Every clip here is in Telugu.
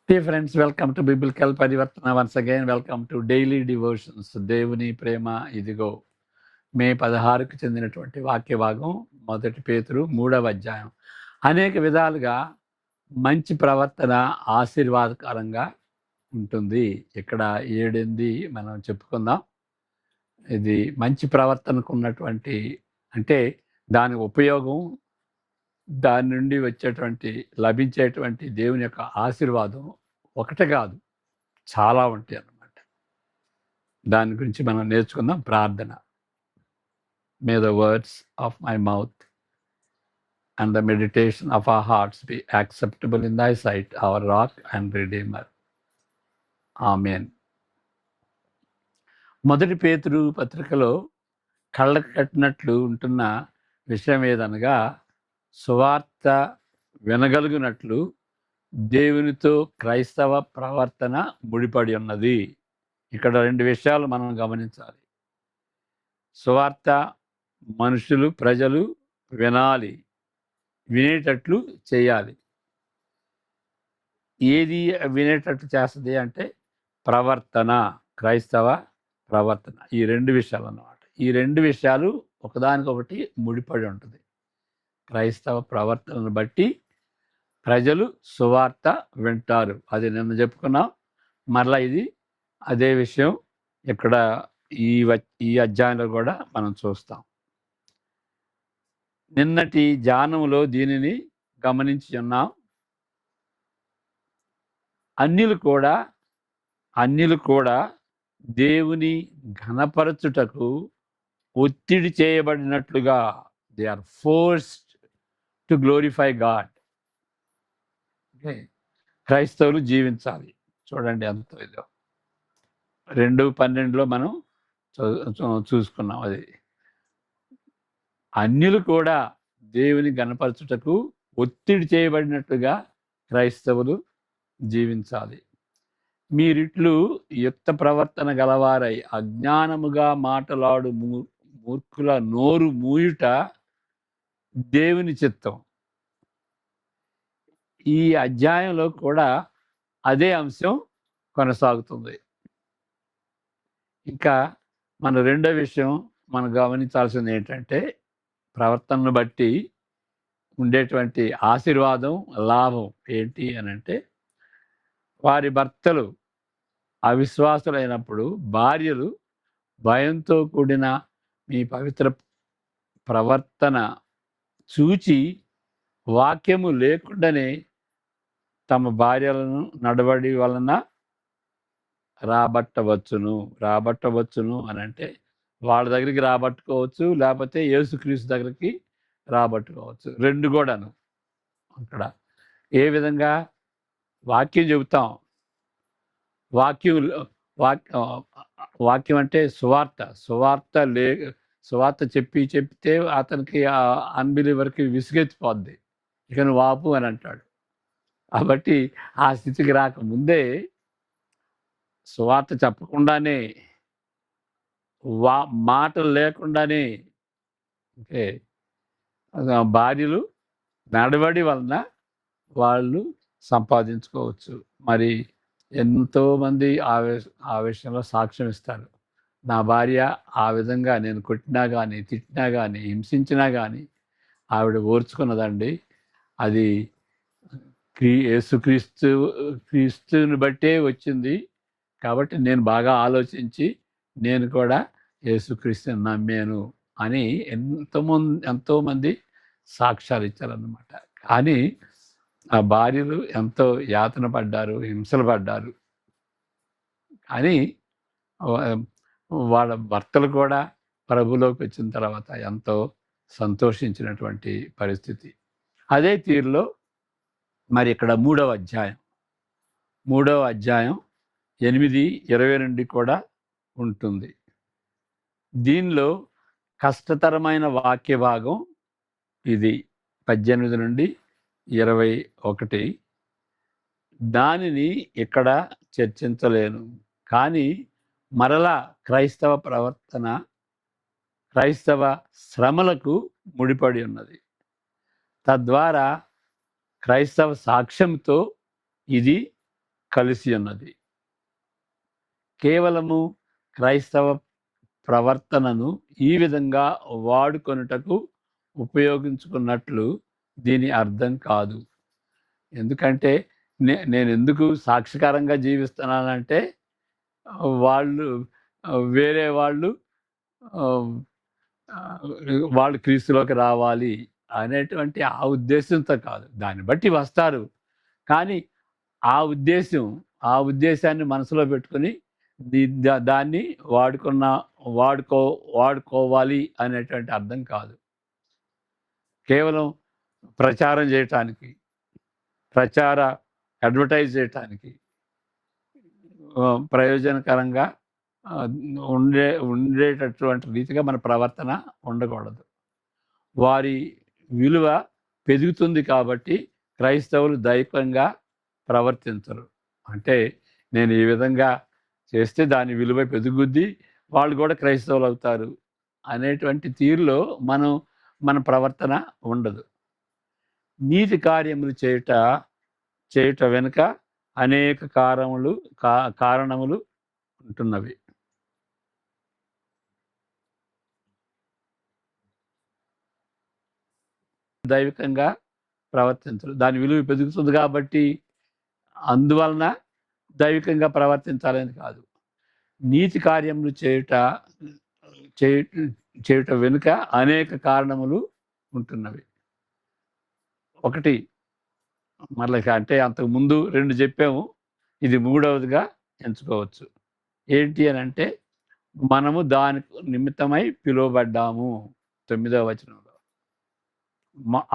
Hey friends, welcome to Biblical Parivartana. Once again, welcome to Daily Devotions. దేవుని ప్రేమ ఇదిగో మే 16కు చెందినటువంటి వాక్య భాగం 1 పేతురు 3వ అధ్యాయం. అనేక విధాలుగా మంచి ప్రవర్తన ఆశీర్వాదకరంగా ఉంటుంది. ఇక్కడ 7 మనం చెప్పుకుందాం. ఇది మంచి ప్రవర్తనకు ఉన్నటువంటి అంటే దాని ఉపయోగం, దాని నుండి వచ్చేటువంటి లభించేటువంటి దేవుని యొక్క ఆశీర్వాదం ఒకటి కాదు, చాలా ఉంటాయి అన్నమాట. దాని గురించి మనం నేర్చుకుందాం. ప్రార్థన. May the words of my mouth and the meditation of our hearts be acceptable in thy sight, our rock and redeemer. ఆమేన్. మొదటి పేతురు పత్రికలో కళ్ళకు కట్టినట్లు ఉంటున్న విషయం ఏదనగా, సువార్త వినగలుగునట్లు దేవునితో క్రైస్తవ ప్రవర్తన ముడిపడి ఉన్నది. ఇక్కడ 2 విషయాలు మనం గమనించాలి. సువార్త మనుషులు, ప్రజలు వినాలి, వినేటట్లు చేయాలి. ఏది వినేటట్టు చేస్తుంది అంటే ప్రవర్తన, క్రైస్తవ ప్రవర్తన. ఈ 2 విషయాలు అన్నమాట. ఈ 2 విషయాలు ఒకదానికొకటి ముడిపడి ఉంటుంది. క్రైస్తవ ప్రవర్తనను బట్టి ప్రజలు సువార్త వింటారు. అది నిన్న చెప్పుకున్నాం. మరలా ఇది అదే విషయం ఇక్కడ ఈ అధ్యాయంలో కూడా మనం చూస్తాం. నిన్నటి ధ్యానంలో దీనిని గమనించి ఉన్నాం. అన్యులు కూడా దేవుని ఘనపరచుటకు ఒత్తిడి చేయబడినట్లుగా they are forced to glorify God. Okay, క్రైస్తవులు జీవించాలి. చూడండి ఎంత ఇదో 2:12 మనం చూసుకున్నాం. అది అన్యులు కూడా దేవుని గణపరచుటకు ఒత్తిడి చేయబడినట్టుగా క్రైస్తవులు జీవించాలి. మీరిట్లు యుక్త ప్రవర్తన గలవారై అజ్ఞానముగా మాటలాడు మూర్ఖుల నోరు మూయుట దేవుని చిత్తం. ఈ అధ్యాయంలో కూడా అదే అంశం కొనసాగుతుంది. ఇంకా మన రెండో విషయం మనం గమనించాల్సింది ఏంటంటే, ప్రవర్తనను బట్టి ఉండేటువంటి ఆశీర్వాదం, లాభం ఏంటి అని అంటే, వారి భర్తలు అవిశ్వాసులైనప్పుడు భార్యలు భయంతో కూడిన మీ పవిత్ర ప్రవర్తన చూచి వాక్యము లేకుండానే తమ భార్యలను నడవడి వలన రాబట్టవచ్చును అని అంటే, వాళ్ళ దగ్గరికి రాబట్టుకోవచ్చు, లేకపోతే యేసుక్రీస్తు దగ్గరికి రాబట్టుకోవచ్చు. 2 కూడాను. అక్కడ ఏ విధంగా వాక్యం చెబుతాం. వాక్యం అంటే సువార్త చెప్తే అతనికి అన్బిలీవర్కి విసుగెత్తిపోద్ది. ఇక నువ్వు ఆపు అని అంటాడు. కాబట్టి ఆ స్థితికి రాకముందే సువార్త చెప్పకుండానే, మాటలు లేకుండానే ఓకే, భార్యలు నడవడి వలన వాళ్ళు సంపాదించుకోవచ్చు. మరి ఎంతోమంది ఆ విషయంలో సాక్ష్యం ఇస్తారు. నా భార్య ఆ విధంగా నేను కొట్టినా కానీ, తిట్టినా కానీ, హింసించినా కానీ ఆవిడ ఓర్చుకున్నదండి. అది క్రీస్తుని బట్టే వచ్చింది. కాబట్టి నేను బాగా ఆలోచించి నేను కూడా యేసుక్రీస్తుని నమ్మాను అని ఎంతోమంది సాక్ష్యాలు ఇచ్చారన్నమాట. కానీ ఆ భార్యలు ఎంతో యాతన పడ్డారు, హింసలు పడ్డారు. కానీ వాళ్ళ భర్తలు కూడా ప్రభులోకి వచ్చిన తర్వాత ఎంతో సంతోషించినటువంటి పరిస్థితి. అదే తీరులో మరి ఇక్కడ 3వ అధ్యాయం 8:22 కూడా ఉంటుంది. దీనిలో కష్టతరమైన వాక్య భాగం ఇది 18 నుండి 21. దానిని ఇక్కడ చర్చించలేను. కానీ మరలా క్రైస్తవ శ్రమలకు ముడిపడి ఉన్నది. తద్వారా క్రైస్తవ సాక్ష్యంతో ఇది కలిసి ఉన్నది. కేవలము క్రైస్తవ ప్రవర్తనను ఈ విధంగా వాడుకొనుటకు ఉపయోగించుకున్నట్లు దీని అర్థం కాదు. ఎందుకంటే నేను ఎందుకు సాక్షికరంగా జీవిస్తున్నానంటే వాళ్ళు వేరే వాళ్ళు ఆహ్, ఆహ్, వాళ్ళు క్రీస్తులోకి రావాలి అనేటువంటి ఆ ఉద్దేశంతో కాదు. దాన్ని బట్టి వస్తారు. కానీ ఆ ఉద్దేశాన్ని మనసులో పెట్టుకొని దాన్ని వాడుకున్న వాడుకో వాడుకోవాలి అనేటువంటి అర్థం కాదు. కేవలం ప్రచారం చేయటానికి, ప్రచార అడ్వర్టైజ్ చేయటానికి ప్రయోజనకరంగా ఆహ్, ఉండేటటువంటి రీతిగా మన ప్రవర్తన ఉండకూడదు. వారి విలువ పెరుగుతుంది కాబట్టి క్రైస్తవులు దైవంగా ప్రవర్తించరు. అంటే నేను ఈ విధంగా చేస్తే దాని విలువ పెరుగుద్ది, వాళ్ళు కూడా క్రైస్తవులు అవుతారు అనేటువంటి తీరులో మన ప్రవర్తన ఉండదు. నీతి కార్యములు చేయుట వెనుక అనేక కారణములు ఉంటున్నవి. దైవికంగా ప్రవర్తించరు. దాని విలువ పెరుగుతుంది కాబట్టి అందువలన దైవికంగా ప్రవర్తించాలని కాదు. నీతి కార్యములు చేయుట వెనుక అనేక కారణములు ఉంటున్నవి. ఒకటి మరలా అంటే అంతకుముందు 2 చెప్పాము. ఇది మూడవదిగా ఎంచుకోవచ్చు. ఏంటి అనంటే మనము దాని నిమిత్తమై పిలువబడ్డాము. 9వ వచనంలో.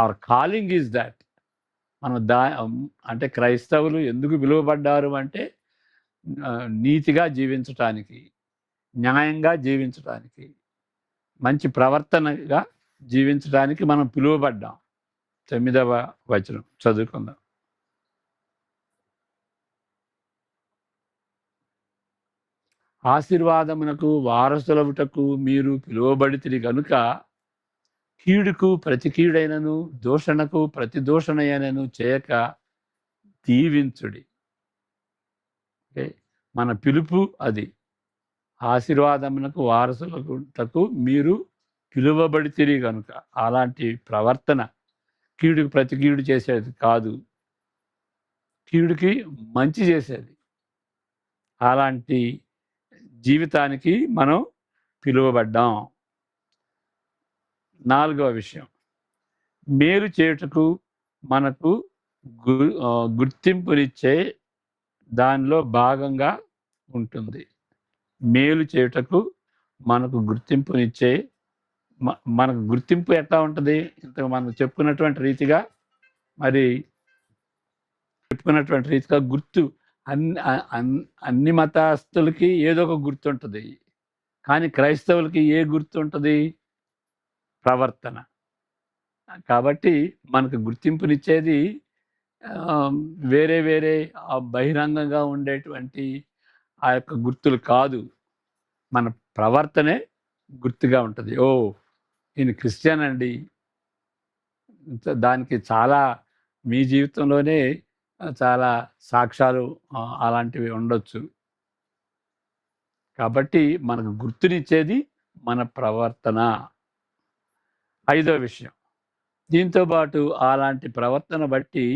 Our calling is thought. మనం అంటే క్రైస్తవులు ఎందుకు పిలువబడ్డారు అంటే నీతిగా జీవించటానికి, న్యాయంగా జీవించటానికి, మంచి ప్రవర్తనగా జీవించడానికి మనం పిలువబడ్డాం. 9వ వచనం చదువుకుందాం. ఆశీర్వాదమునకు వారసులవుటకు మీరు పిలువబడితిరి గనుక కీడుకు ప్రతి కీడైనను, దూషణకు ప్రతి దూషణయైనను చేయక దీవించుడి. మన పిలుపు అది. ఆశీర్వాదమునకు వారసులగుటకు మీరు పిలువబడితిరి గనుక. అలాంటి ప్రవర్తన కీడుకు ప్రతి కీడు చేసేది కాదు, కీడుకి మంచి చేసేది. అలాంటి జీవితానికి మనం పిలువబడ్డాం. 4వ విషయం, మేలు చేయుటకు మనకు గుర్తింపునిచ్చే దానిలో భాగంగా ఉంటుంది. మేలు చేయుటకు మనకు గుర్తింపునిచ్చే మనకు గుర్తింపు ఎట్లా ఉంటుంది? ఇంతకు మనం చెప్పుకున్నటువంటి రీతిగా గుర్తు అన్ని మతస్థులకి ఏదో ఒక గుర్తు ఉంటుంది. కానీ క్రైస్తవులకి ఏ గుర్తు ఉంటుంది? ప్రవర్తన. కాబట్టి మనకు గుర్తింపునిచ్చేది వేరే బహిరంగంగా ఉండేటువంటి ఆ యొక్క గుర్తులు కాదు. మన ప్రవర్తనే గుర్తుగా ఉంటుంది. ఈయన క్రిస్టియన్ అండి. దానికి చాలా మీ జీవితంలోనే చాలా సాక్ష్యాలు అలాంటివి ఉండొచ్చు. కాబట్టి మనకు గుర్తునిచ్చేది మన ప్రవర్తన. 5వ విషయం, దీంతో పాటు అలాంటి ప్రవర్తన బట్టి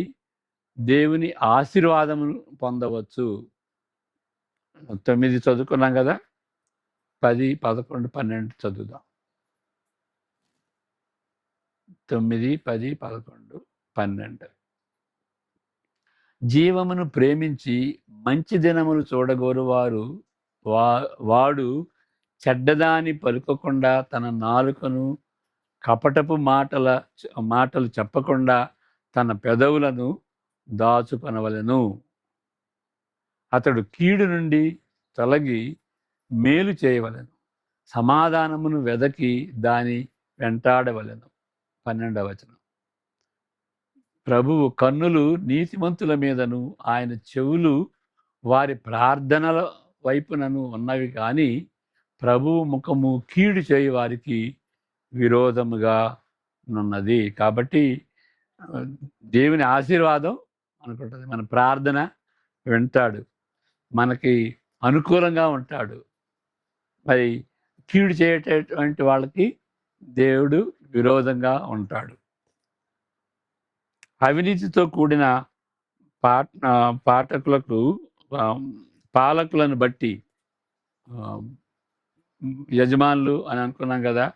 దేవుని ఆశీర్వాదమును పొందవచ్చు. 9 చదువుకున్నాం కదా, 10, 11, 12 చదువుదాం. 9, 10, 11, 12. జీవమును ప్రేమించి మంచి దినములు చూడగోరువారు వాడు చెడ్డదాని పలుకకుండా తన నాలుకను కపటపు మాటలు చెప్పకుండా తన పెదవులను దాచుకొనవలెను. అతడు కీడు నుండి తొలగి మేలు చేయవలెను, సమాధానమును వెదకి దాని వెంటాడవలెను. 12వ వచనం. ప్రభువు కన్నులు నీతిమంతుల మీదను, ఆయన చెవులు వారి ప్రార్థనల వైపునను ఉన్నవి, కానీ ప్రభువు ముఖము కీడు చేయి వారికి విరోధముగా ఉన్నది. కాబట్టి దేవుని ఆశీర్వాదం మనకుంటుంది. మన ప్రార్థన వింటాడు, మనకి అనుకూలంగా ఉంటాడు. మరి కీడు చేయటటువంటి వాళ్ళకి దేవుడు విరోధంగా ఉంటాడు. అవినీతితో కూడిన పాఠకులకు పాలకులను బట్టి యజమానులు అని అనుకున్నాం కదా.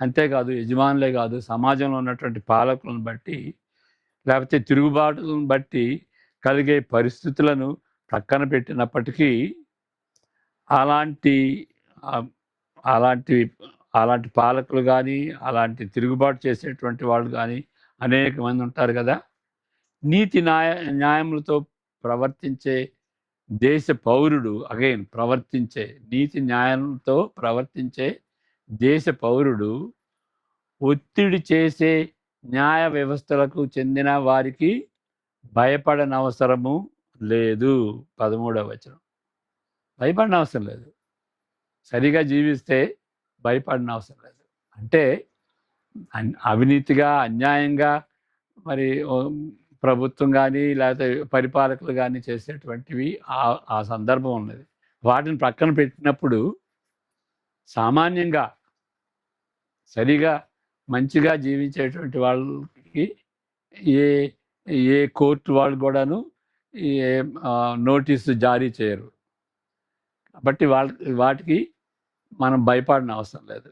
అంతేకాదు, యజమానులే కాదు, సమాజంలో ఉన్నటువంటి పాలకులను బట్టి, లేకపోతే తిరుగుబాటులను బట్టి కలిగే పరిస్థితులను పక్కన పెట్టినప్పటికీ అలాంటి అలాంటి అలాంటి పాలకులు కానీ, అలాంటి తిరుగుబాటు చేసేటువంటి వాళ్ళు కానీ అనేక మంది ఉంటారు కదా. నీతి న్యాయములతో ప్రవర్తించే దేశ పౌరుడు, నీతి న్యాయంతో ప్రవర్తించే దేశ పౌరుడు ఒత్తిడి చేసే న్యాయ వ్యవస్థలకు చెందిన వారికి భయపడనవసరము లేదు. 13వ వచనం. భయపడిన అవసరం లేదు. సరిగా జీవిస్తే భయపడిన అవసరం లేదు. అంటే అవినీతిగా, అన్యాయంగా మరి ప్రభుత్వం కానీ లేకపోతే పరిపాలకులు కానీ చేసేటువంటివి ఆ సందర్భం ఉన్నది. వాటిని ప్రక్కన పెట్టినప్పుడు సామాన్యంగా సరిగా మంచిగా జీవించేటువంటి వాళ్ళకి ఏ ఏ కోర్టు వాళ్ళు కూడాను ఏ నోటీసు జారీ చేయరు. కాబట్టి వాటికి మనం భయపడిన అవసరం లేదు.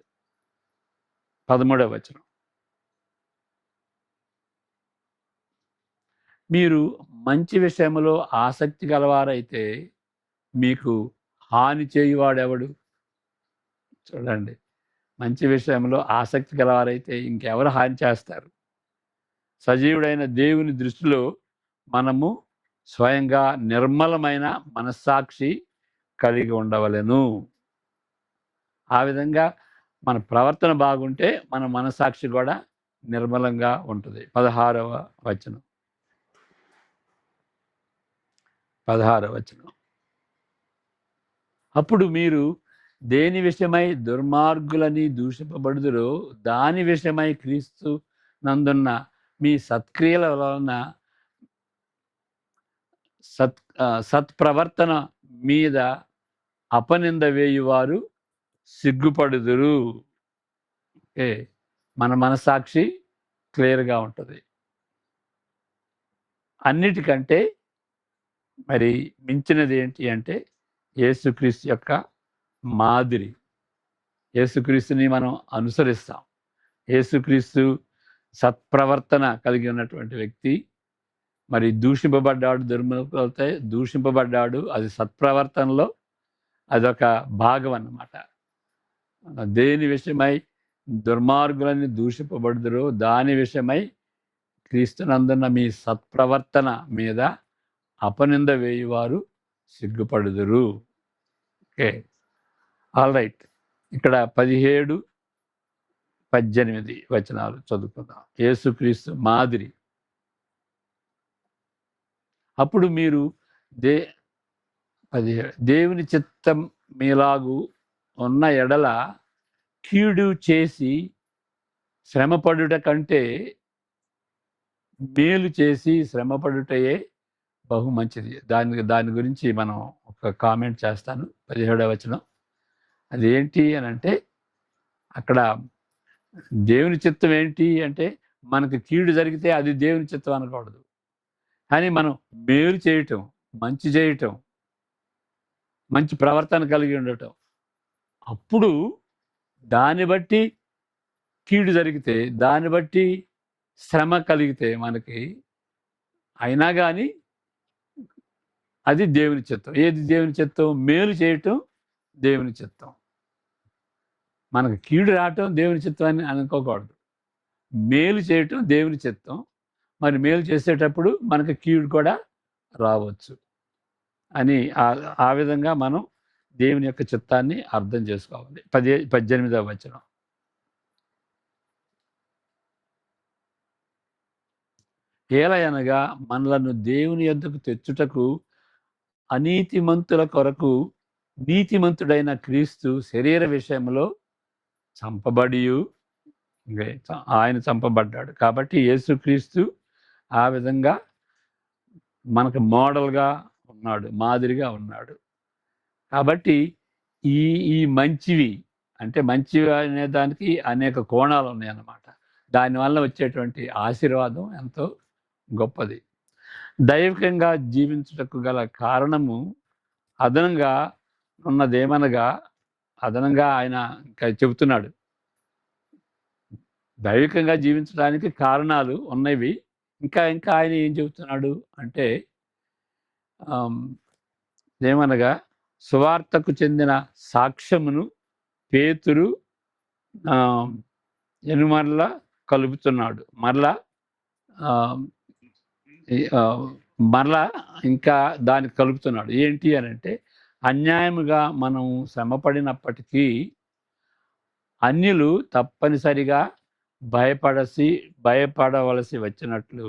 13వ వచనం. మీరు మంచి విషయంలో ఆసక్తి గలవారైతే మీకు హాని చేయువాడెవడు? చూడండి, మంచి విషయంలో ఆసక్తి గలవారైతే ఇంకెవరు హాని చేస్తారు? సజీవుడైన దేవుని దృష్టిలో మనము స్వయంగా నిర్మలమైన మనస్సాక్షి కలిగి ఉండవలెను. ఆ విధంగా మన ప్రవర్తన బాగుంటే మన మనస్సాక్షి కూడా నిర్మలంగా ఉంటుంది. 16వ వచనం. అప్పుడు మీరు దేని విషయమై దుర్మార్గులని దూషింపబడుదురో దాని విషయమై క్రీస్తు నందున్న మీ సత్క్రియల వలన సత్ప్రవర్తన మీద అపనింద వేయువారు సిగ్గుపడుదురు. మన మనసాక్షి క్లియర్గా ఉంటుంది. అన్నిటికంటే మరి మించినది ఏంటి అంటే యేసుక్రీస్తు యొక్క మాదిరి. యేసుక్రీస్తుని మనం అనుసరిస్తాం. యేసుక్రీస్తు సత్ప్రవర్తన కలిగి ఉన్నటువంటి వ్యక్తి. మరి దూషింపబడ్డాడు, అది సత్ప్రవర్తనలో అదొక భాగం అన్నమాట. దేని విషయమై దుర్మార్గులని దూషింపబడుదురో దాని విషయమై క్రీస్తునందున్న మీ సత్ప్రవర్తన మీద అపనింద వేయువారు సిగ్గుపడుదురు. Okay, all right. ఇక్కడ 17, 18 వచనాలు చదువుకుందాం. యేసుక్రీస్తు మాదిరి. అప్పుడు మీరు దేవుని చిత్తం మీలాగు ఉన్న ఎడల కీడు చేసి శ్రమపడుట కంటే మేలు చేసి శ్రమపడుటయే బహు మంచిది. దాని గురించి మనం ఒక కామెంట్ చేస్తాను. 17వ వచనం. అది ఏంటి అని అంటే, అక్కడ దేవుని చిత్తం ఏంటి అంటే, మనకు కీడు జరిగితే అది దేవుని చిత్తం అనకూడదు. కానీ మనం మేలు చేయటం, మంచి చేయటం, మంచి ప్రవర్తన కలిగి ఉండటం, అప్పుడు దాన్ని బట్టి కీడు జరిగితే, దాన్ని బట్టి శ్రమ కలిగితే మనకి, అయినా కానీ అది దేవుని చిత్తం. ఏది దేవుని చిత్తం? మేలు చేయటం దేవుని చిత్తం. మనకు కీడు రావటం దేవుని చిత్తం అని అనుకోకూడదు. మేలు చేయటం దేవుని చిత్తం. మరి మేలు చేసేటప్పుడు మనకు కీడు కూడా రావచ్చు అని ఆ విధంగా మనం దేవుని యొక్క చిత్తాన్ని అర్థం చేసుకోవాలి. 18వ వచనం. ఏలయనగా మనలను దేవుని యొద్దకు తెచ్చుటకు అనీతిమంతుల కొరకు నీతిమంతుడైన క్రీస్తు శరీర విషయంలో ఆయన చంపబడ్డాడు. కాబట్టి యేసుక్రీస్తు ఆ విధంగా మనకు మోడల్గా ఉన్నాడు, మాదిరిగా ఉన్నాడు. కాబట్టి ఈ ఈ మంచివి అంటే మంచివి అనే దానికి అనేక కోణాలు ఉన్నాయన్నమాట. దానివల్ల వచ్చేటువంటి ఆశీర్వాదం ఎంతో గొప్పది. దైవికంగా జీవించుటకు గల కారణము అదనంగా ఉన్నదేమనగా అదనంగా ఆయన ఇంకా చెబుతున్నాడు. దైవికంగా జీవించడానికి కారణాలు ఉన్నవి. ఇంకా ఇంకా ఆయన ఏం చెబుతున్నాడు అంటే ఆహ్, ఏమనగా సువార్తకు చెందిన సాక్ష్యమును పేతురు ఆహ్, ఎనుమరల కలుపుతున్నాడు. మరలా ఆహ్, ఈ మరలా ఇంకా దానికి కలుపుతున్నాడు. ఏంటి అనంటే అన్యాయముగా మనం శ్రమపడినప్పటికీ అన్యులు తప్పనిసరిగా భయపడవలసి వచ్చినట్లు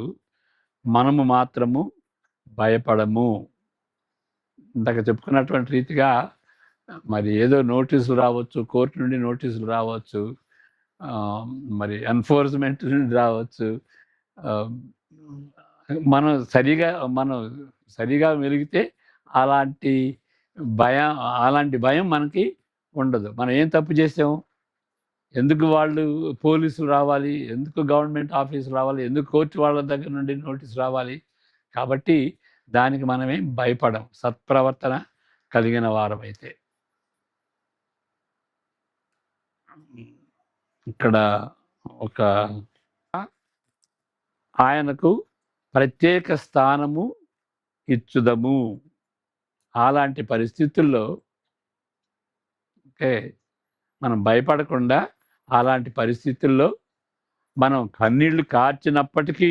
మనము మాత్రము భయపడము. ఇందాక చెప్పుకున్నటువంటి రీతిగా మరి ఏదో నోటీసులు రావచ్చు, కోర్టు నుండి నోటీసులు రావచ్చు, మరి ఎన్ఫోర్స్మెంట్ నుండి రావచ్చు. ఆహ్, మనం మనం సరిగా మెలిగితే అలాంటి అలాంటి భయం మనకి ఉండదు. మనం ఏం తప్పు చేసాం? ఎందుకు వాళ్ళు పోలీసులు రావాలి? ఎందుకు గవర్నమెంట్ ఆఫీసులు రావాలి? ఎందుకు కోర్టు వాళ్ళ దగ్గర నుండి నోటీస్ రావాలి? కాబట్టి దానికి మనమేం భయపడం. సత్ప్రవర్తన కలిగిన వారమైతే. ఇక్కడ ఒక ఆయనకు ప్రత్యేక స్థానము ఇచ్చుదము. అలాంటి పరిస్థితుల్లో ఓకే. మనం భయపడకుండా అలాంటి పరిస్థితుల్లో మనం కన్నీళ్లు కార్చినప్పటికీ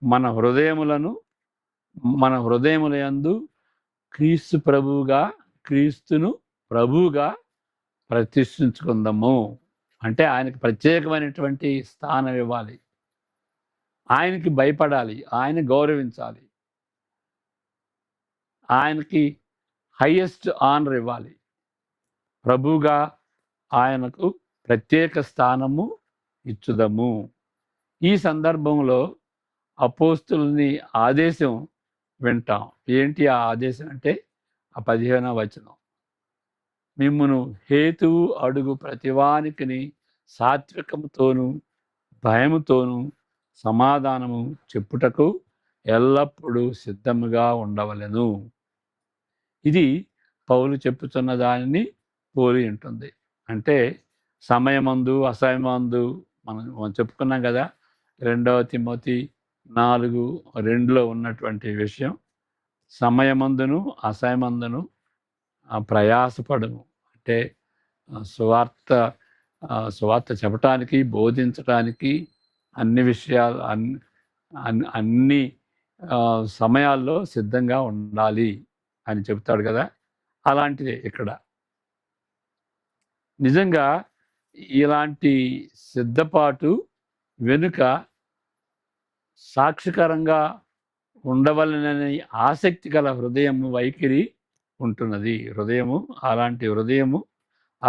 మన హృదయములయందు క్రీస్తును ప్రభువుగా ప్రతిష్ఠించుకుందాము. అంటే ఆయనకు ప్రత్యేకమైనటువంటి స్థానం ఇవ్వాలి. ఆయనకి భయపడాలి. ఆయన గౌరవించాలి. ఆయనకి హైయెస్ట్ ఆనర్ ఇవ్వాలి. ప్రభువుగా ఆయనకు ప్రత్యేక స్థానము ఇచ్చుదము. ఈ సందర్భంలో అపోస్తులుని ఆదేశం వింటాం. ఏంటి ఆ ఆదేశం అంటే ఆ 15వ వచనం. మిమ్మును హేతువు అడుగు ప్రతివానికిని సాత్వికముతోనూ భయముతోనూ సమాధానము చెప్పుటకు ఎల్లప్పుడూ సిద్ధముగా ఉండవలెను. ఇది పౌలు చెప్పుచున్న దానిని పోలి ఉంటుంది. అంటే సమయమందు అసమయమందు మనం చెప్పుకున్నాం కదా, 2 తిమోతి 4:2లో ఉన్నటువంటి విషయం. సమయమందును అసమయమందును ప్రయాసపడుము. అంటే సువార్త చెప్పటానికి, బోధించటానికి అన్ని విషయాలు అన్ని సమయాల్లో సిద్ధంగా ఉండాలి అని చెప్తాడు కదా. అలాంటిదే ఇక్కడ. నిజంగా ఇలాంటి సిద్ధపాటు వెనుక సాక్షికరంగా ఉండవలనని ఆసక్తి గల వైఖరి ఉంటున్నది.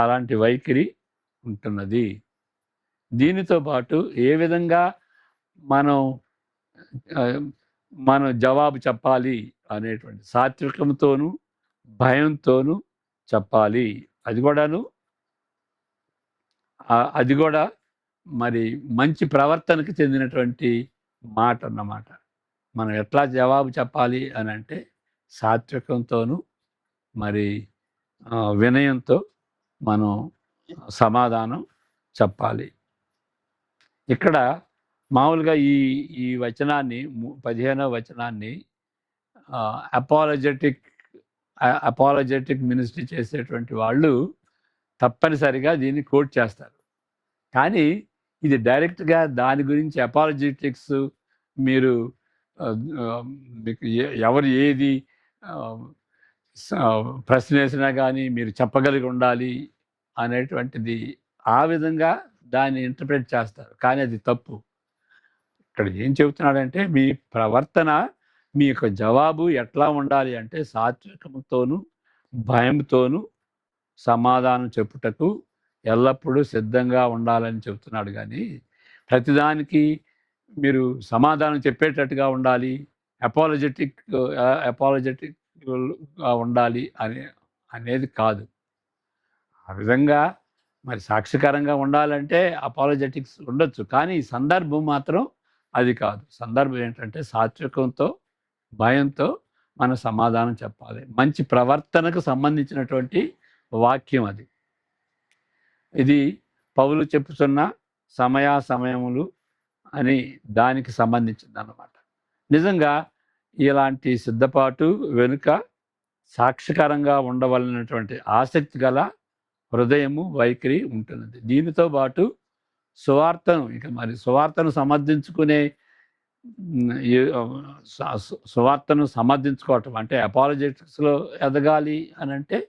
అలాంటి వైఖరి ఉంటున్నది. దీనితో పాటు ఏ విధంగా మనం జవాబు చెప్పాలి అనేటువంటి సాత్వికంతోనూ భయంతోనూ చెప్పాలి. అది కూడా మరి మంచి ప్రవర్తనకు చెందినటువంటి మాట అన్నమాట. మనం ఎట్లా జవాబు చెప్పాలి అని అంటే సాత్వికంతోనూ మరి వినయంతో మనం సమాధానం చెప్పాలి. ఇక్కడ మామూలుగా ఈ వచనాన్ని 15వ వచనాన్ని అపాలజెటిక్ మినిస్ట్రీ చేసేటువంటి వాళ్ళు తప్పనిసరిగా దీన్ని కోట్ చేస్తారు. కానీ ఇది డైరెక్ట్గా దాని గురించి అపాలజెటిక్స్ మీరు మీకు ఎవరు ఏది ప్రశ్న వేసినా కానీ మీరు చెప్పగలిగి ఉండాలి అనేటువంటిది ఆ విధంగా దాన్ని ఇంటర్ప్రెట్ చేస్తారు. కానీ అది తప్పు. ఇక్కడ ఏం చెబుతున్నాడంటే మీ ప్రవర్తన, మీ యొక్క జవాబు ఎట్లా ఉండాలి అంటే సాత్వికముతోనూ భయంతోనూ సమాధానం చెప్పుటకు ఎల్లప్పుడూ సిద్ధంగా ఉండాలని చెబుతున్నాడు. కానీ ప్రతిదానికి మీరు సమాధానం చెప్పేటట్టుగా ఉండాలి. అపాలజెటిక్‌గా ఉండాలి అనేది కాదు. ఆ విధంగా మరి సాక్షికరంగా ఉండాలంటే అపాలజెటిక్స్ ఉండొచ్చు. కానీ ఈ సందర్భం మాత్రం అది కాదు. సందర్భం ఏంటంటే సాత్వికంతో, భయంతో మనం సమాధానం చెప్పాలి. మంచి ప్రవర్తనకు సంబంధించినటువంటి వాక్యం అది. ఇది పౌలు చెప్పుతున్న సమయములు అని దానికి సంబంధించిందన్నమాట. నిజంగా ఇలాంటి సిద్ధపాటు వెనుక సాక్షికరంగా ఉండవలసినటువంటి ఆసక్తి గల హృదయము, వైఖరి ఉంటున్నది. దీనితో పాటు సువార్తను సమర్థించుకునే సువార్తను సమర్థించుకోవటం అంటే అపాలజెటిక్స్‌లో ఎదగాలి అనంటే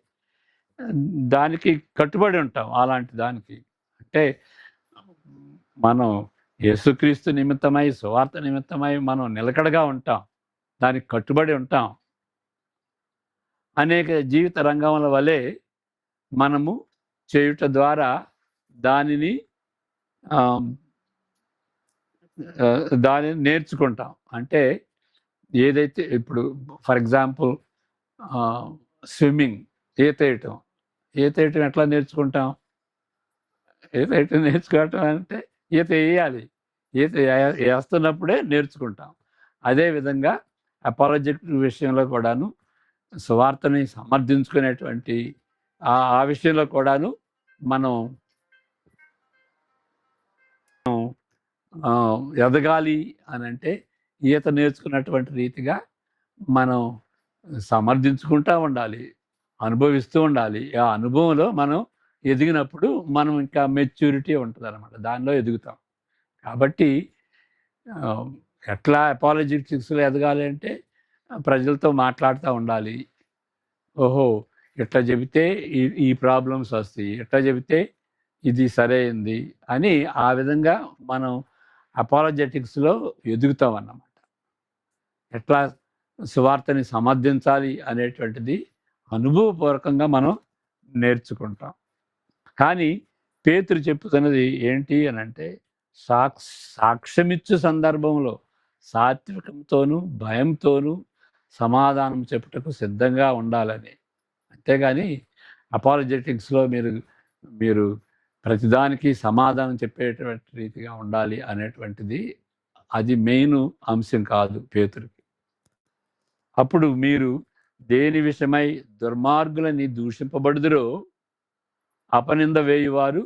దానికి కట్టుబడి ఉంటాం. అలాంటి దానికి. అంటే మనం యేసుక్రీస్తు నిమిత్తమై, సువార్త నిమిత్తమై మనం నిలకడగా ఉంటాం. దానికి కట్టుబడి ఉంటాం. అనేక జీవిత రంగముల వలె మనము చేయుట ద్వారా దానిని దానిని నేర్చుకుంటాం. అంటే ఏదైతే ఇప్పుడు ఫర్ ఎగ్జాంపుల్ స్విమ్మింగ్, ఈతేయటం. ఈతేయటం ఎట్లా నేర్చుకుంటాం? ఈతేయటం నేర్చుకోవటం అంటే ఈత ఎయ్యాలి. ఈత ఏస్తున్నప్పుడే నేర్చుకుంటాం. అదేవిధంగా అపాలజెటిక్ విషయంలో కూడాను సువార్తని సమర్థించుకునేటువంటి ఆ విషయంలో కూడాను మనం ఎదగాలి అనంటే ఈత నేర్చుకున్నటువంటి రీతిగా మనం సమర్థించుకుంటూ ఉండాలి, అనుభవిస్తూ ఉండాలి. ఆ అనుభవంలో మనం ఎదిగినప్పుడు మనం ఇంకా మెచ్యూరిటీ ఉంటుందన్నమాట. దానిలో ఎదుగుతాం. కాబట్టి ఎట్లా అపాలజెటిక్స్‌లో ఎదగాలి అంటే ప్రజలతో మాట్లాడుతూ ఉండాలి. ఓహో! ఇట్లా చెబితే ఈ ప్రాబ్లమ్స్ వస్తాయి. ఇట్లా చెబితే ఇది సరైంది అని ఆ విధంగా మనం అపాలజెటిక్స్‌లో ఎదుగుతామన్నమాట. ఎట్లా సువార్తని సమర్థించాలి అనేటువంటిది అనుభవపూర్వకంగా మనం నేర్చుకుంటాం. కానీ పేతురు చెప్పుతున్నది ఏంటి అనంటే సాక్ష్యమిచ్చు సందర్భంలో సాత్వికంతోనూ, భయంతోనూ సమాధానం చెప్పుటకు సిద్ధంగా ఉండాలని. అంతేగాని అపాలజెటిక్స్‌లో మీరు ప్రతిదానికి సమాధానం చెప్పేటువంటి రీతిగా ఉండాలి అనేటువంటిది అది మెయిన్ అంశం కాదు పేతురుకి. అప్పుడు మీరు దేని విషయమై దుర్మార్గులని దూషింపబడుదురో అపనింద వేయువారు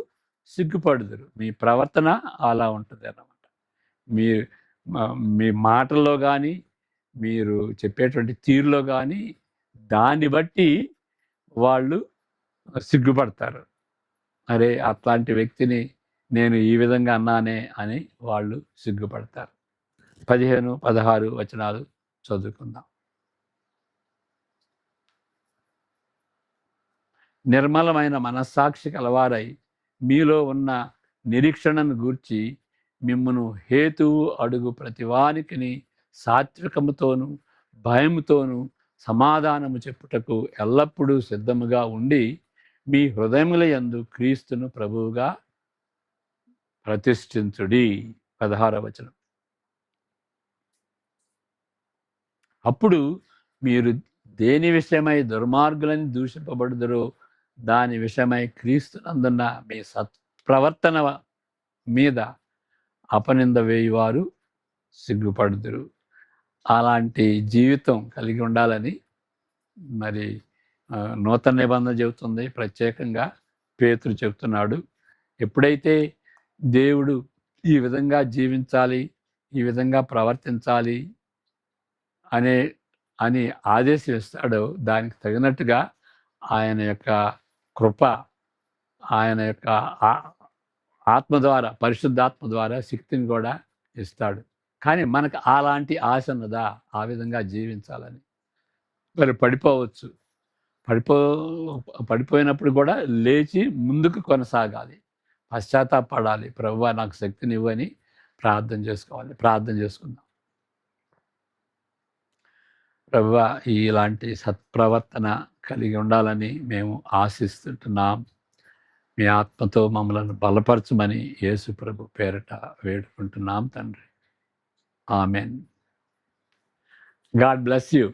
సిగ్గుపడుదురు. మీ ప్రవర్తన అలా ఉంటదన్నమాట. మీ మీ మాటల్లో గానీ, మీరు చెప్పేటువంటి తీరులో గానీ, దాన్ని బట్టి వాళ్ళు సిగ్గుపడతారు. అరే! అట్లాంటి వ్యక్తిని నేను ఈ విధంగా అన్నానే అని వాళ్ళు సిగ్గుపడతారు. 15, 16 వచనాలు చదువుకుందాం. నిర్మలమైన మనస్సాక్షి కలవారై మీలో ఉన్న నిరీక్షణను గూర్చి మిమ్మును హేతువు అడుగు ప్రతివానికిని సాత్వికముతోనూ భయముతోనూ సమాధానము చెప్పుటకు ఎల్లప్పుడూ సిద్ధముగా ఉండి మీ హృదయముల యందు క్రీస్తును ప్రభువుగా ప్రతిష్ఠించుడి. 16వ వచనం. అప్పుడు మీరు దేని విషయమై దుర్మార్గులని దూషింపబడుదురో దాని విషయమై క్రీస్తునందున్న మీ సత్ప్రవర్తన మీద అపనింద వేయువారు సిగ్గుపడుదురు. అలాంటి జీవితం కలిగి ఉండాలని మరి నూతన నిబంధన చెబుతుంది. ప్రత్యేకంగా పేతురు చెబుతున్నాడు. ఎప్పుడైతే దేవుడు ఈ విధంగా జీవించాలి, ఈ విధంగా ప్రవర్తించాలి అని ఆదేశిస్తాడో దానికి తగినట్టుగా ఆయన యొక్క కృప, ఆయన యొక్క ఆత్మ ద్వారా, పరిశుద్ధాత్మ ద్వారా శక్తిని కూడా ఇస్తాడు. కానీ మనకు అలాంటి ఆశ ఉన్నదా ఆ విధంగా జీవించాలని? మరి పడిపోవచ్చు. పడిపోయినప్పుడు కూడా లేచి ముందుకు కొనసాగాలి. పశ్చాత్తాపపడాలి. ప్రభువా నాకు శక్తినివ్వని ప్రార్థన చేసుకోవాలి. ప్రార్థన చేసుకుందాం. ప్రభువా ఇలాంటి సత్ప్రవర్తన కలిగి ఉండాలని మేము ఆశిస్తుంటున్నాం. మీ ఆత్మతో మమ్మలను బలపరచమని యేసు ప్రభు పేరట వేడుకుంటున్నాం తండ్రి. ఆమెన్. God bless you.